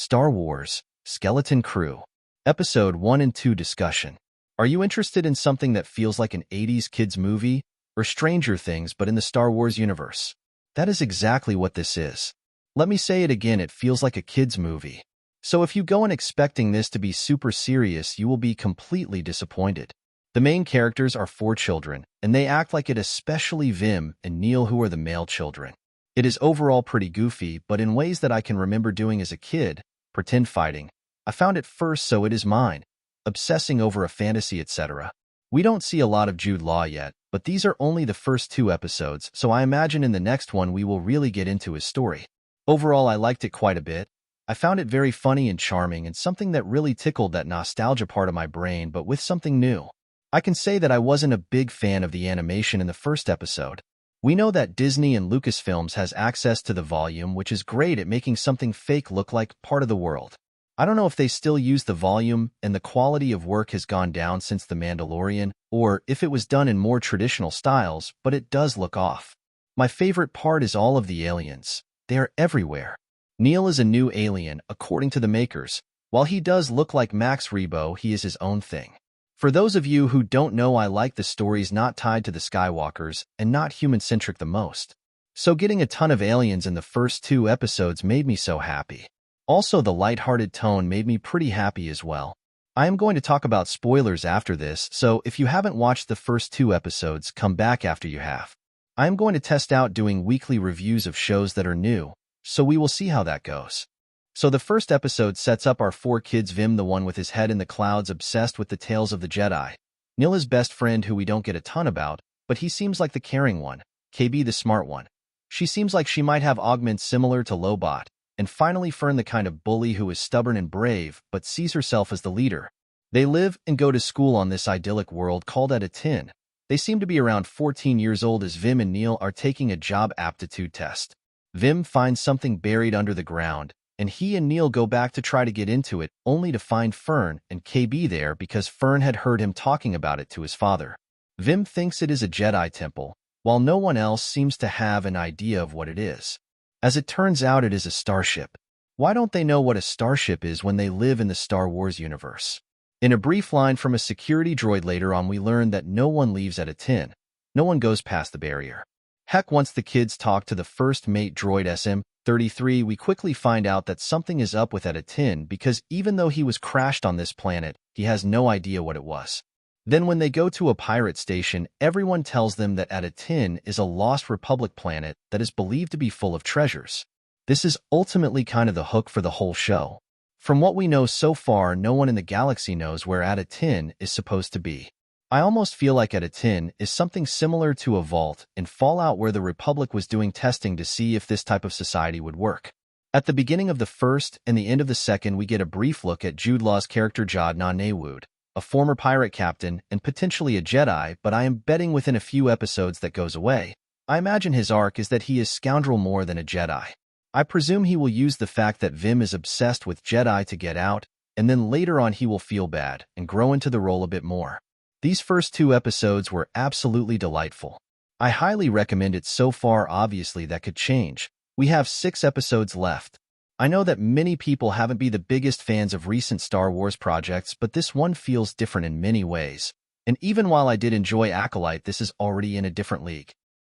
Star Wars, Skeleton Crew, Episode 1 and 2 discussion. Are you interested in something that feels like an 80s kids movie, or Stranger Things but in the Star Wars universe? That is exactly what this is. Let me say it again, it feels like a kids movie. So if you go in expecting this to be super serious, you will be completely disappointed. The main characters are 4 children, and they act like it, especially Vim and Neil, who are the male children. It is overall pretty goofy, but in ways that I can remember doing as a kid, pretend fighting. I found it first, so it is mine. Obsessing over a fantasy, etc. We don't see a lot of Jude Law yet, but these are only the first 2 episodes, so I imagine in the next one we will really get into his story. Overall, I liked it quite a bit. I found it very funny and charming, and something that really tickled that nostalgia part of my brain, but with something new. I can say that I wasn't a big fan of the animation in the first episode. We know that Disney and Lucasfilms has access to the volume, which is great at making something fake look like part of the world. I don't know if they still use the volume and the quality of work has gone down since The Mandalorian, or if it was done in more traditional styles, but it does look off. My favorite part is all of the aliens. They are everywhere. Neil is a new alien, according to the makers. While he does look like Max Rebo, he is his own thing. For those of you who don't know, I like the stories not tied to the Skywalkers and not human-centric the most. So getting a ton of aliens in the first 2 episodes made me so happy. Also, the lighthearted tone made me pretty happy as well. I am going to talk about spoilers after this, so if you haven't watched the first 2 episodes, come back after you have. I am going to test out doing weekly reviews of shows that are new, so we will see how that goes. So the first episode sets up our 4 kids: Vim, the one with his head in the clouds, obsessed with the tales of the Jedi; Neil, his best friend, who we don't get a ton about, but he seems like the caring one; KB, the smart one. She seems like she might have augments similar to Lobot; and finally Fern, the kind of bully who is stubborn and brave, but sees herself as the leader. They live and go to school on this idyllic world called Etatin. They seem to be around 14 years old as Vim and Neil are taking a job aptitude test. Vim finds something buried under the ground, and he and Neil go back to try to get into it, only to find Fern and KB there because Fern had heard him talking about it to his father. Vim thinks it is a Jedi temple, while no one else seems to have an idea of what it is. As it turns out, it is a starship. Why don't they know what a starship is when they live in the Star Wars universe? In a brief line from a security droid later on, we learn that no one leaves Etatin. No one goes past the barrier. Heck, once the kids talk to the first mate droid SM-33, we quickly find out that something is up with Etatin because even though he was crashed on this planet, he has no idea what it was. Then when they go to a pirate station, everyone tells them that Etatin is a lost Republic planet that is believed to be full of treasures. This is ultimately kind of the hook for the whole show. From what we know so far, no one in the galaxy knows where Etatin is supposed to be. I almost feel like Etatin is something similar to a vault in Fallout, where the Republic was doing testing to see if this type of society would work. At the beginning of the first and the end of the second, we get a brief look at Jude Law's character Jod Nanewood, a former pirate captain and potentially a Jedi, but I am betting within a few episodes that goes away. I imagine his arc is that he is scoundrel more than a Jedi. I presume he will use the fact that Vim is obsessed with Jedi to get out, and then later on he will feel bad and grow into the role a bit more. These first 2 episodes were absolutely delightful. I highly recommend it so far. Obviously, that could change. We have 6 episodes left. I know that many people haven't been the biggest fans of recent Star Wars projects, but this one feels different in many ways. And even while I did enjoy Acolyte, this is already in a different league.